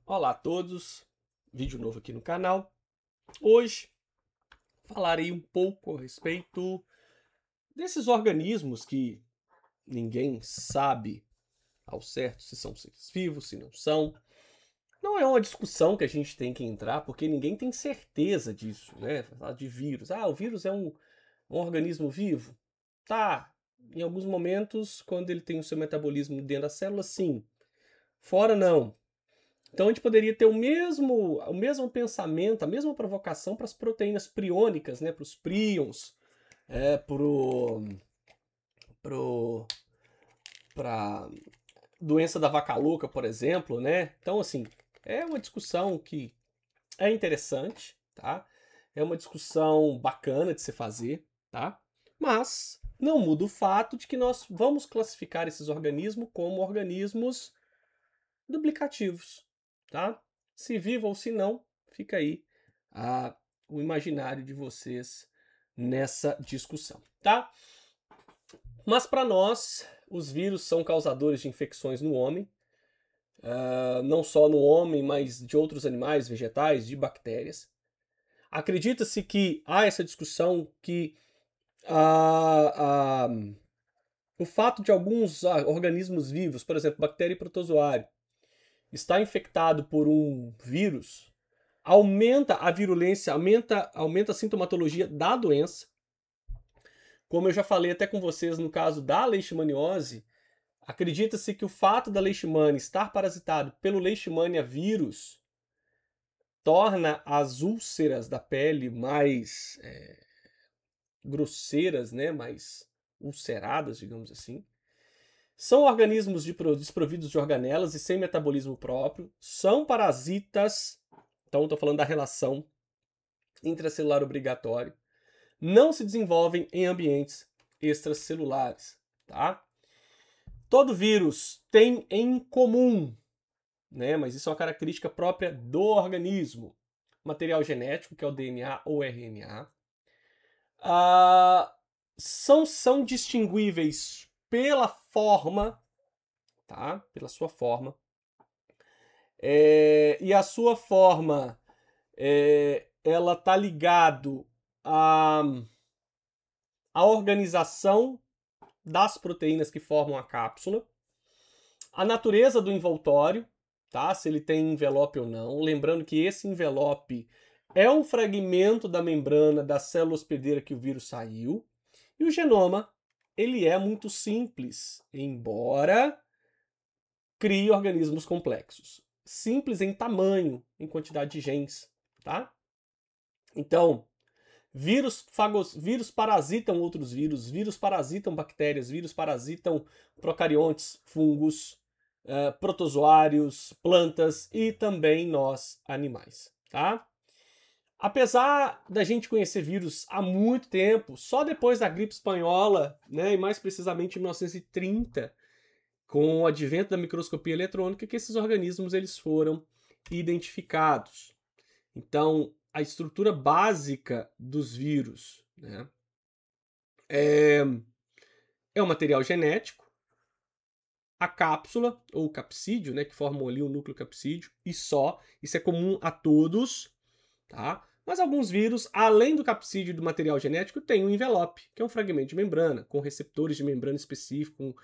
Olá a todos, vídeo novo aqui no canal. Hoje falarei um pouco a respeito desses organismos que ninguém sabe ao certo se são seres vivos, se não são. Não é uma discussão que a gente tem que entrar, porque ninguém tem certeza disso, né? Falar de vírus. Ah, o vírus é um organismo vivo? Tá, em alguns momentos, quando ele tem o seu metabolismo dentro da célula, sim. Fora, não. Então a gente poderia ter o mesmo pensamento, a mesma provocação para as proteínas priônicas, né, para os prions, para doença da vaca louca, por exemplo, né? Então assim, é uma discussão que é interessante, tá? É uma discussão bacana de se fazer, tá? Mas não muda o fato de que nós vamos classificar esses organismos como organismos duplicativos, tá? Se vivo ou se não, fica aí o imaginário de vocês nessa discussão, tá? Mas para nós, os vírus são causadores de infecções no homem, não só no homem, mas de outros animais, vegetais, de bactérias. Acredita-se que há essa discussão que o fato de alguns organismos vivos, por exemplo, bactéria e protozoário, estar infectado por um vírus, aumenta a virulência, aumenta a sintomatologia da doença. Como eu já falei até com vocês no caso da leishmaniose, acredita-se que o fato da leishmania estar parasitado pelo leishmania vírus torna as úlceras da pele mais grosseiras, né, mais ulceradas, digamos assim. São organismos desprovidos de organelas e sem metabolismo próprio, são parasitas, então estou falando da relação intracelular obrigatório, não se desenvolvem em ambientes extracelulares, tá? Todo vírus tem em comum, né, mas isso é uma característica própria do organismo, material genético, que é o DNA ou RNA, são distinguíveis pela forma, tá? Pela sua forma. E a sua forma, ela tá ligado à organização das proteínas que formam a cápsula, a natureza do envoltório, tá? Se ele tem envelope ou não. Lembrando que esse envelope é um fragmento da membrana da célula hospedeira que o vírus saiu. E o genoma, ele é muito simples, embora crie organismos complexos. Simples em tamanho, em quantidade de genes, tá? Então, vírus parasitam outros vírus parasitam bactérias, vírus parasitam procariontes, fungos, protozoários, plantas e também nós, animais, tá? Apesar da gente conhecer vírus há muito tempo, só depois da gripe espanhola, né, e mais precisamente em 1930, com o advento da microscopia eletrônica, que esses organismos eles foram identificados. Então, a estrutura básica dos vírus, né, é o material genético, a cápsula, ou capsídeo, né, que formam ali o núcleo capsídeo, e só. Isso é comum a todos, tá? Mas alguns vírus, além do capsídeo e do material genético, têm um envelope, que é um fragmento de membrana, com receptores de membrana específicos,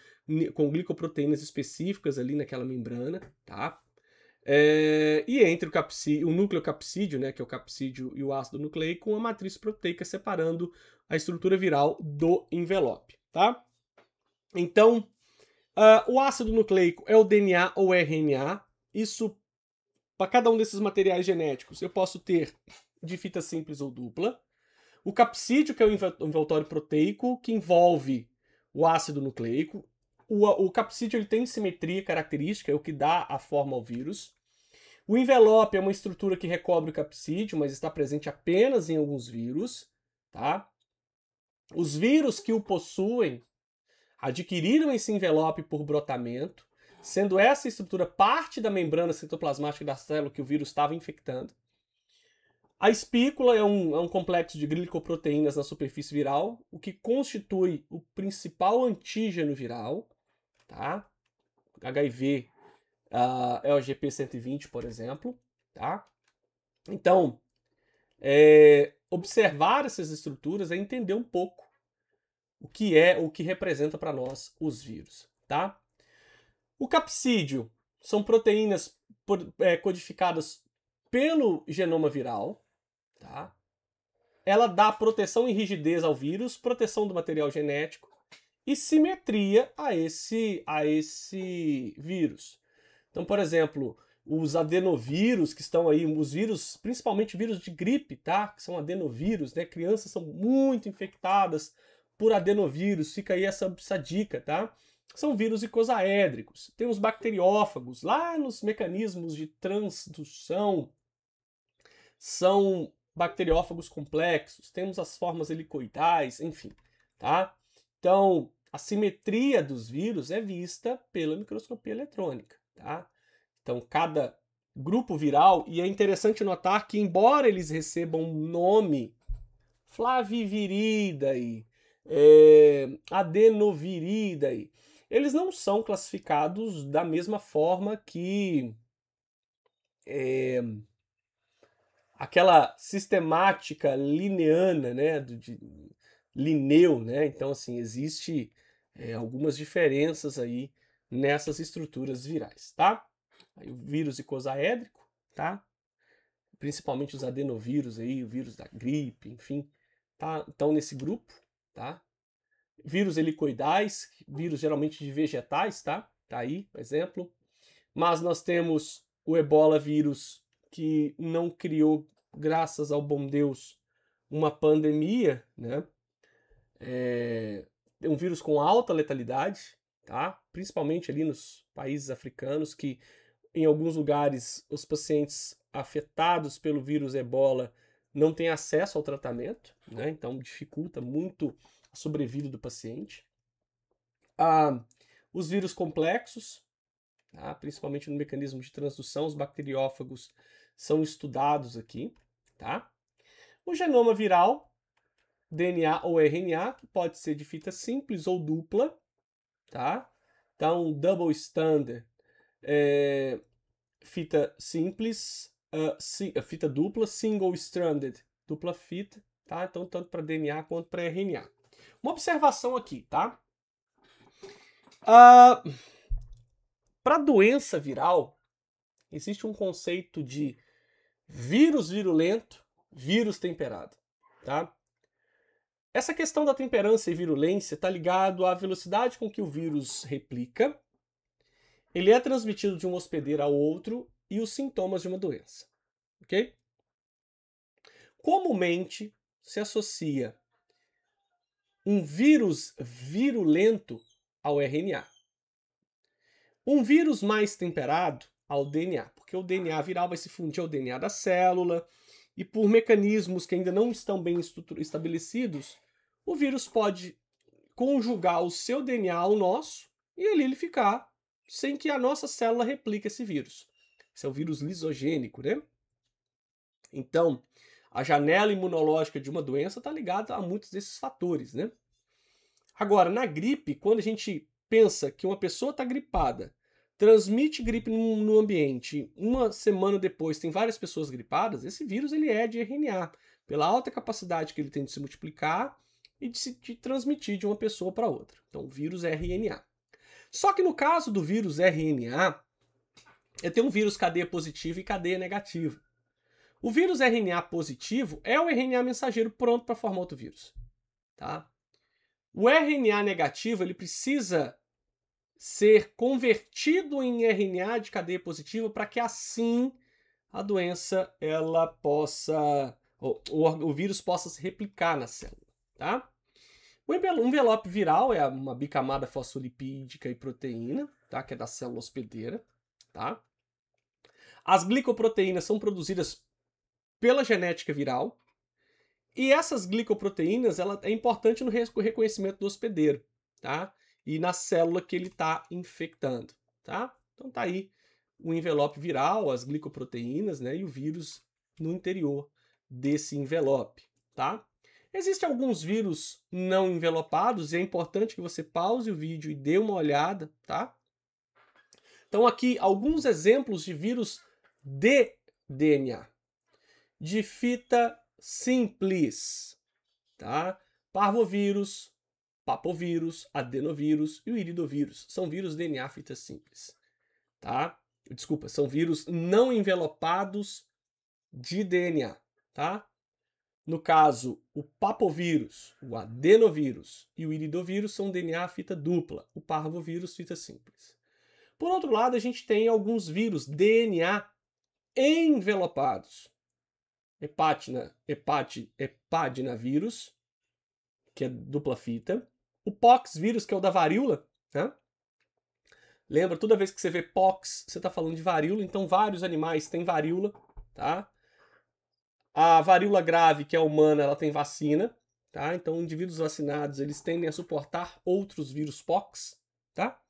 com glicoproteínas específicas ali naquela membrana, tá? E entre o núcleo capsídeo, né, que é o capsídeo e o ácido nucleico, uma matriz proteica separando a estrutura viral do envelope, tá? Então, o ácido nucleico é o DNA ou RNA. Isso, para cada um desses materiais genéticos, eu posso ter de fita simples ou dupla. O capsídeo, que é o envoltório proteico, que envolve o ácido nucleico. O capsídeo ele tem simetria característica, é o que dá a forma ao vírus. O envelope é uma estrutura que recobre o capsídeo, mas está presente apenas em alguns vírus, tá? Os vírus que o possuem adquiriram esse envelope por brotamento, sendo essa estrutura parte da membrana citoplasmática da célula que o vírus estava infectando. A espícula é um complexo de glicoproteínas na superfície viral, o que constitui o principal antígeno viral, tá? HIV LGP 120, por exemplo, tá? Então, observar essas estruturas é entender um pouco o que representa para nós os vírus, tá? O capsídeo são proteínas codificadas pelo genoma viral, tá? Ela dá proteção e rigidez ao vírus, proteção do material genético e simetria a esse vírus. Então, por exemplo, os adenovírus que estão aí, os vírus, principalmente vírus de gripe, tá? Que são adenovírus, né? Crianças são muito infectadas por adenovírus, fica aí essa dica, tá? São vírus icosaédricos. Tem os bacteriófagos, lá nos mecanismos de transdução, são bacteriófagos complexos. Temos as formas helicoidais, enfim, tá? Então, a simetria dos vírus é vista pela microscopia eletrônica, tá? Então, cada grupo viral, e é interessante notar que, embora eles recebam um nome, Flaviviridae, Adenoviridae, eles não são classificados da mesma forma que aquela sistemática lineana, né, de Linneu, né? Então, assim, existe algumas diferenças aí nessas estruturas virais, tá? Aí o vírus icosaédrico, tá? Principalmente os adenovírus aí, o vírus da gripe, enfim, tá? Estão nesse grupo, tá? Vírus helicoidais, vírus geralmente de vegetais, tá? Tá aí, por exemplo. Mas nós temos o ebola vírus, que não criou, graças ao bom Deus, uma pandemia, né? É um vírus com alta letalidade, tá? Principalmente ali nos países africanos, que em alguns lugares os pacientes afetados pelo vírus ebola não têm acesso ao tratamento, né? Então dificulta muito a sobrevida do paciente. Os vírus complexos, tá? Principalmente no mecanismo de transdução, os bacteriófagos são estudados aqui, tá? O genoma viral, DNA ou RNA, que pode ser de fita simples ou dupla, tá? Então, double standard, fita simples, fita dupla, single stranded, dupla fita, tá? Então, tanto para DNA quanto para RNA. Uma observação aqui, tá? Para doença viral, existe um conceito de vírus virulento, vírus temperado, tá? Essa questão da temperança e virulência está ligado à velocidade com que o vírus replica, ele é transmitido de um hospedeiro a outro e os sintomas de uma doença, ok? Comumente se associa um vírus virulento ao RNA. Um vírus mais temperado ao DNA, porque o DNA viral vai se fundir ao DNA da célula e por mecanismos que ainda não estão bem estabelecidos, o vírus pode conjugar o seu DNA ao nosso e ele ficar sem que a nossa célula replique esse vírus. Esse é o vírus lisogênico, né? Então, a janela imunológica de uma doença está ligada a muitos desses fatores, né? Agora, na gripe, quando a gente pensa que uma pessoa está gripada, transmite gripe no ambiente, uma semana depois tem várias pessoas gripadas, esse vírus ele é de RNA, pela alta capacidade que ele tem de se multiplicar e de transmitir de uma pessoa para outra. Então, o vírus é RNA. Só que no caso do vírus RNA, eu tenho um vírus cadeia positiva e cadeia negativa. O vírus RNA positivo é o RNA mensageiro pronto para formar outro vírus, tá? O RNA negativo ele precisa ser convertido em RNA de cadeia positiva para que assim a doença ela possa, o vírus possa se replicar na célula, tá? O envelope viral é uma bicamada fosfolipídica e proteína, tá? Que é da célula hospedeira, tá? As glicoproteínas são produzidas pela genética viral e essas glicoproteínas ela é importante no reconhecimento do hospedeiro, tá? E na célula que ele está infectando, tá? Então tá aí o envelope viral, as glicoproteínas, né? E o vírus no interior desse envelope, tá? Existem alguns vírus não envelopados e é importante que você pause o vídeo e dê uma olhada, tá? Então aqui alguns exemplos de vírus de DNA. De fita simples, tá? Parvovírus, papovírus, adenovírus e o iridovírus. São vírus DNA fita simples, tá? Desculpa, são vírus não envelopados de DNA, tá? No caso, o papovírus, o adenovírus e o iridovírus são DNA fita dupla, o parvovírus fita simples. Por outro lado, a gente tem alguns vírus DNA envelopados. Hepadinavírus, que é dupla fita. O poxvírus, que é o da varíola, né? Lembra, toda vez que você vê pox, você está falando de varíola, então vários animais têm varíola, tá? A varíola grave, que é humana, ela tem vacina, tá? Então, indivíduos vacinados, eles tendem a suportar outros vírus pox, tá?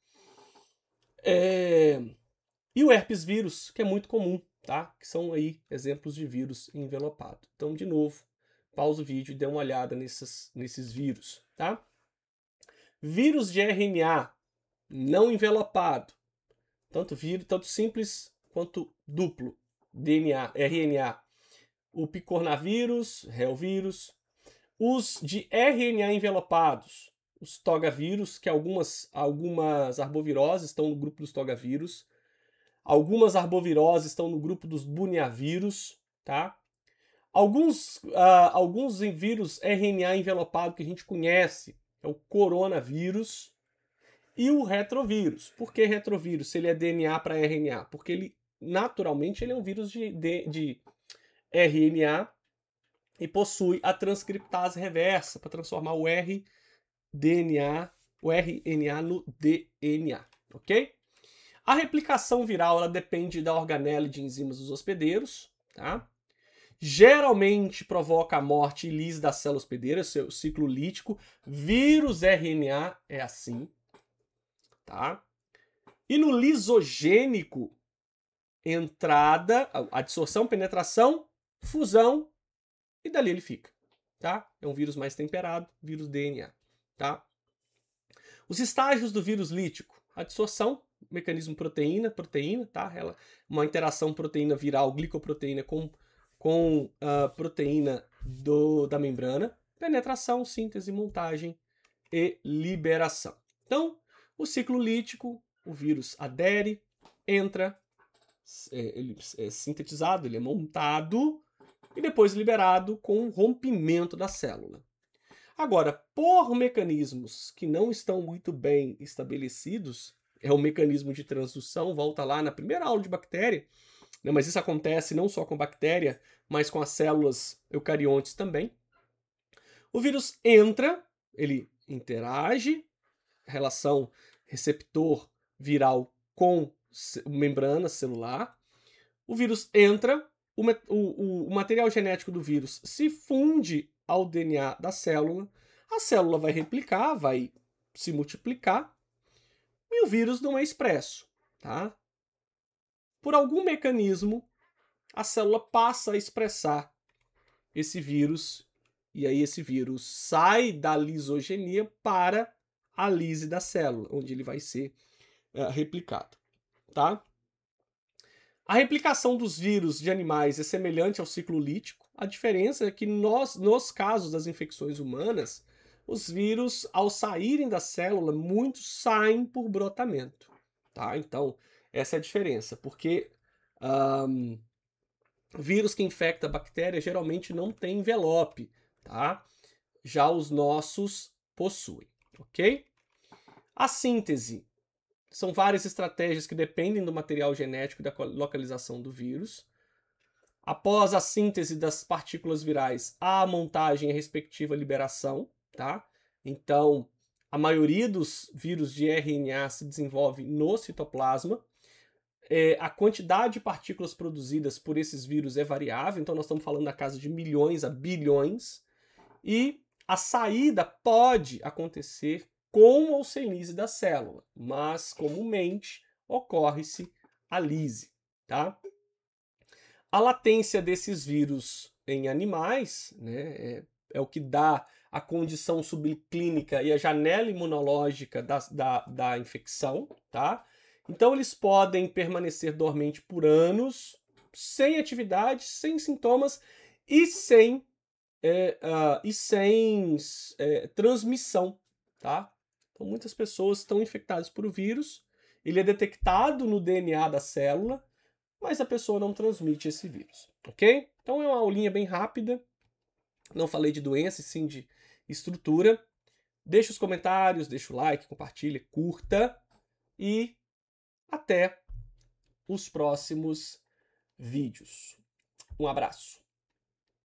E o herpes vírus, que é muito comum, tá? Que são aí exemplos de vírus envelopado. Então, de novo, pausa o vídeo e dê uma olhada nesses vírus, tá? Vírus de RNA não envelopado, tanto simples quanto duplo, DNA, RNA. O picornavírus, reovírus. Os de RNA envelopados, os togavírus, que algumas arboviroses estão no grupo dos togavírus. Algumas arboviroses estão no grupo dos buniavírus, tá? Alguns vírus RNA envelopado que a gente conhece é o coronavírus e o retrovírus. Por que retrovírus, se ele é DNA para RNA? Porque ele, naturalmente, ele é um vírus de RNA e possui a transcriptase reversa para transformar o RNA no DNA, ok? A replicação viral ela depende da organela de enzimas dos hospedeiros, tá? Geralmente provoca a morte e lise da célula hospedeira, seu ciclo lítico. Vírus RNA é assim, tá? E no lisogênico, entrada, adsorção, penetração, fusão e dali ele fica, tá? É um vírus mais temperado, vírus DNA, tá? Os estágios do vírus lítico, adsorção, mecanismo proteína, tá? Uma interação proteína viral, glicoproteína com proteína da membrana, penetração, síntese, montagem e liberação. Então, o ciclo lítico, o vírus adere, entra, ele é sintetizado, ele é montado e depois liberado com o rompimento da célula. Agora, por mecanismos que não estão muito bem estabelecidos, é o mecanismo de transdução, volta lá na primeira aula de bactéria, né, mas isso acontece não só com bactéria, mas com as células eucariontes também. O vírus entra, ele interage, relação receptor viral com membrana celular. O vírus entra, o material genético do vírus se funde ao DNA da célula, a célula vai replicar, vai se multiplicar, e o vírus não é expresso, tá? Por algum mecanismo, a célula passa a expressar esse vírus, e aí esse vírus sai da lisogenia para a lise da célula, onde ele vai ser replicado, tá? A replicação dos vírus de animais é semelhante ao ciclo lítico. A diferença é que nos casos das infecções humanas, os vírus, ao saírem da célula, muitos saem por brotamento, tá? Então, essa é a diferença, porque vírus que infecta bactéria geralmente não tem envelope, tá? Já os nossos possuem, ok? A síntese. São várias estratégias que dependem do material genético e da localização do vírus. Após a síntese das partículas virais, há a montagem e a respectiva liberação, tá? Então, a maioria dos vírus de RNA se desenvolve no citoplasma. A quantidade de partículas produzidas por esses vírus é variável, então nós estamos falando da casa de milhões a bilhões. E a saída pode acontecer com ou sem lise da célula, mas comumente ocorre-se a lise, tá? A latência desses vírus em animais, né, é o que dá a condição subclínica e a janela imunológica da infecção, tá? Então eles podem permanecer dormente por anos, sem atividade, sem sintomas e sem transmissão, tá? Então muitas pessoas estão infectadas por o vírus, ele é detectado no DNA da célula, mas a pessoa não transmite esse vírus, ok? Então é uma aulinha bem rápida, não falei de doença, e sim de estrutura. Deixa os comentários, deixa o like, compartilha, curta e até os próximos vídeos. Um abraço.